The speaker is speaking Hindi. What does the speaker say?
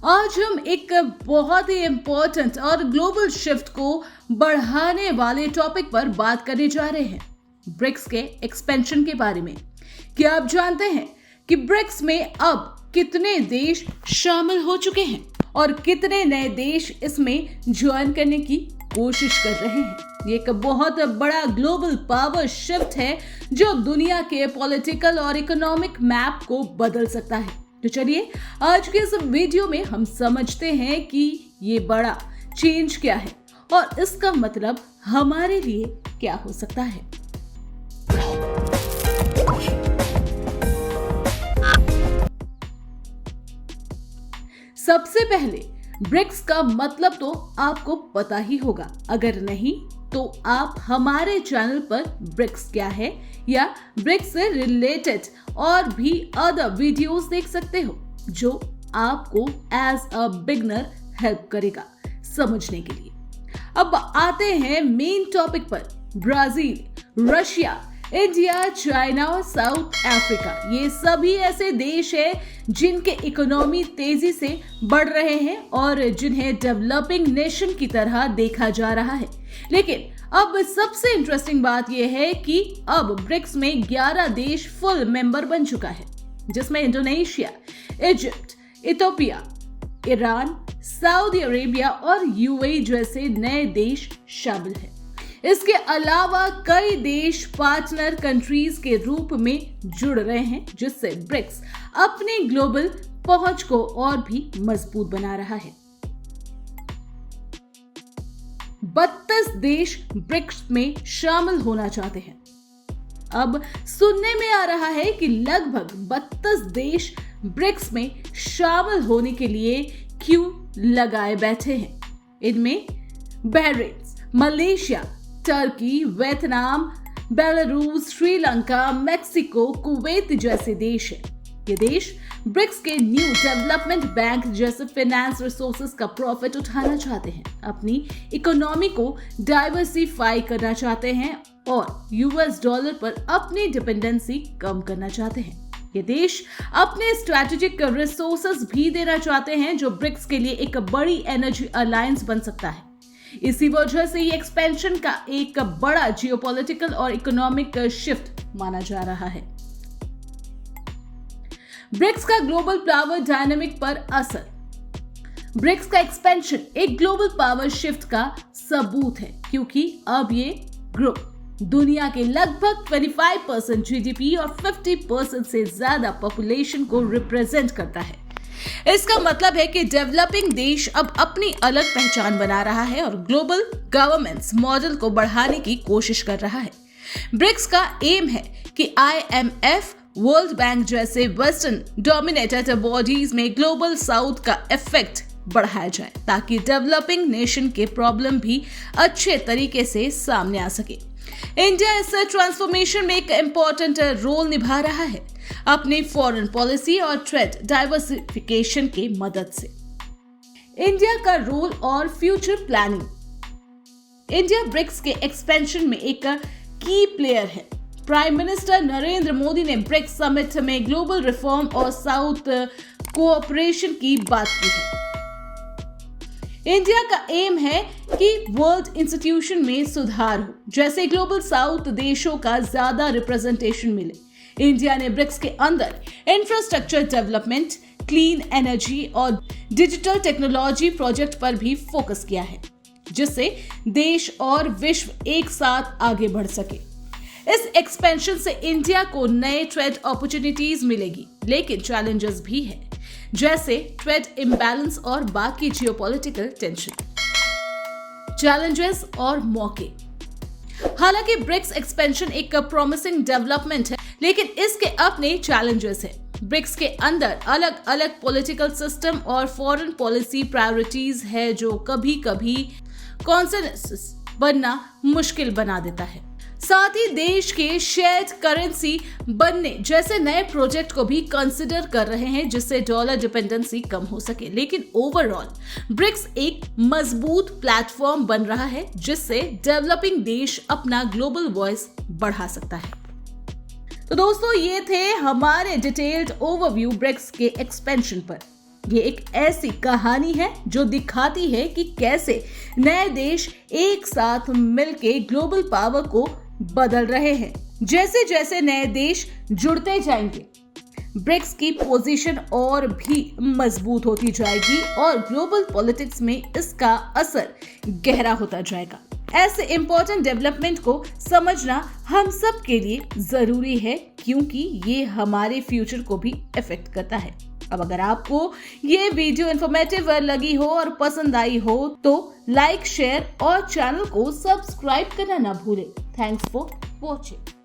आज हम एक बहुत ही इम्पोर्टेंट और ग्लोबल शिफ्ट को बढ़ाने वाले टॉपिक पर बात करने जा रहे हैं, ब्रिक्स के एक्सपेंशन के बारे में। क्या आप जानते हैं कि ब्रिक्स में अब कितने देश शामिल हो चुके हैं और कितने नए देश इसमें ज्वाइन करने की कोशिश कर रहे हैं? ये एक बहुत बड़ा ग्लोबल पावर शिफ्ट है जो दुनिया के पॉलिटिकल और इकोनॉमिक मैप को बदल सकता है। तो चलिए आज के इस वीडियो में हम समझते हैं कि ये बड़ा चेंज क्या है और इसका मतलब हमारे लिए क्या हो सकता है। सबसे पहले ब्रिक्स का मतलब तो आपको पता ही होगा, अगर नहीं तो आप हमारे चैनल पर ब्रिक्स क्या है या ब्रिक्स से रिलेटेड और भी अदर वीडियोस देख सकते हो जो आपको एज अ बिगनर हेल्प करेगा समझने के लिए। अब आते हैं मेन टॉपिक पर। ब्राजील, रशिया, इंडिया, चाइना और साउथ अफ्रीका, ये सभी ऐसे देश हैं जिनके इकोनॉमी तेजी से बढ़ रहे हैं और जिन्हें डेवलपिंग नेशन की तरह देखा जा रहा है। लेकिन अब सबसे इंटरेस्टिंग बात यह है कि अब ब्रिक्स में 11 देश फुल मेंबर बन चुका है, जिसमें Indonesia, Egypt, Ethiopia, Iran, Saudi Arabia और यूएई जैसे नए देश शामिल हैं। इसके अलावा कई देश पार्टनर कंट्रीज के रूप में जुड़ रहे हैं, जिससे ब्रिक्स अपनी ग्लोबल पहुंच को और भी मजबूत बना रहा है। 32 देश ब्रिक्स में शामिल होना चाहते हैं। अब सुनने में आ रहा है कि लगभग 32 देश ब्रिक्स में शामिल होने के लिए क्यू लगाए बैठे हैं। इनमें Bahrain, Malaysia, Turkey, Vietnam, Belarus, Sri Lanka, Mexico, Kuwait जैसे देश हैं। ये देश ब्रिक्स के न्यू डेवलपमेंट बैंक जैसे फाइनेंस रिसोर्सेज का प्रॉफिट उठाना चाहते हैं, अपनी इकोनॉमी को डाइवर्सिफाई करना चाहते हैं और यूएस डॉलर पर अपनी डिपेंडेंसी कम करना चाहते हैं। ये देश अपने स्ट्रैटेजिक रिसोर्सेज भी देना चाहते हैं जो ब्रिक्स के लिए एक बड़ी एनर्जी अलायंस बन सकता है। इसी वजह से ये एक्सपेंशन का एक बड़ा जियोपॉलिटिकल और इकोनॉमिक शिफ्ट माना जा रहा है। ब्रिक्स का ग्लोबल पावर डायनामिक पर असर। ब्रिक्स का एक्सपेंशन एक ग्लोबल पावर शिफ्ट का सबूत है, क्योंकि अब ये ग्रुप दुनिया के लगभग 25% जीडीपी और 50% से ज्यादा पॉपुलेशन को रिप्रेजेंट करता है। इसका मतलब है कि डेवलपिंग देश अब अपनी अलग पहचान बना रहा है और ग्लोबल गवर्नेंस मॉडल को बढ़ाने की कोशिश कर रहा है। ब्रिक्स का एम है कि आईएमएफ, वर्ल्ड बैंक जैसे वेस्टर्न डोमिनेटेड बॉडीज में ग्लोबल साउथ का इफेक्ट बढ़ाया जाए, ताकि डेवलपिंग नेशन के प्रॉब्लम भी अच्छे तरीके से सामने आ सके। इंडिया इस ट्रांसफॉर्मेशन में एक इंपॉर्टेंट रोल निभा रहा है अपनी फॉरेन पॉलिसी और ट्रेड डाइवर्सिफिकेशन की मदद से। इंडिया का रोल और फ्यूचर प्लानिंग। इंडिया ब्रिक्स के एक्सपेंशन में एक की प्लेयर है। प्राइम मिनिस्टर नरेंद्र मोदी ने ब्रिक्स समिट में ग्लोबल रिफॉर्म और साउथ कोऑपरेशन की बात की है। इंडिया का एम है कि वर्ल्ड इंस्टीट्यूशन में सुधार हो, जैसे ग्लोबल साउथ देशों का ज्यादा रिप्रेजेंटेशन मिले। इंडिया ने ब्रिक्स के अंदर इंफ्रास्ट्रक्चर डेवलपमेंट, क्लीन एनर्जी और डिजिटल टेक्नोलॉजी प्रोजेक्ट पर भी फोकस किया है, जिससे देश और विश्व एक साथ आगे बढ़ सके। इस एक्सपेंशन से इंडिया को नए ट्रेड अपॉर्चुनिटीज मिलेगी, लेकिन चैलेंजेस भी है, जैसे ट्रेड इम्बैलेंस और बाकी जियोपॉलिटिकल टेंशन। चैलेंजेस और मौके। हालांकि ब्रिक्स एक्सपेंशन एक प्रॉमिसिंग डेवलपमेंट है, लेकिन इसके अपने चैलेंजेस हैं। ब्रिक्स के अंदर अलग अलग पॉलिटिकल सिस्टम और फॉरेन पॉलिसी प्रायोरिटीज है, जो कभी कभी कॉन्सेंसस बनना मुश्किल बना देता है। साथ ही देश के शेयर्ड करेंसी बनने जैसे नए प्रोजेक्ट को भी कंसिडर कर रहे हैं, जिससे डॉलर डिपेंडेंसी कम हो सके। लेकिन ओवरऑल ब्रिक्स एक मजबूत प्लेटफॉर्म बन रहा है, जिससे डेवलपिंग देश अपना ग्लोबल वॉइस बढ़ा सकता है। तो दोस्तों, ये थे हमारे डिटेल्ड ओवरव्यू ब्रिक्स के एक्सपेंशन पर। ये एक ऐसी कहानी है जो दिखाती है कि कैसे नए देश एक साथ मिलके ग्लोबल पावर को बदल रहे हैं। जैसे जैसे नए देश जुड़ते जाएंगे, ब्रिक्स की पोजीशन और भी मजबूत होती जाएगी और ग्लोबल पॉलिटिक्स में इसका असर गहरा होता जाएगा। ऐसे इंपॉर्टेंट डेवलपमेंट को समझना हम सब के लिए जरूरी है, क्योंकि ये हमारे फ्यूचर को भी इफेक्ट करता है। अब अगर आपको ये वीडियो इंफॉर्मेटिव लगी हो और पसंद आई हो तो लाइक, शेयर और चैनल को सब्सक्राइब करना ना भूलें। Thanks for watching.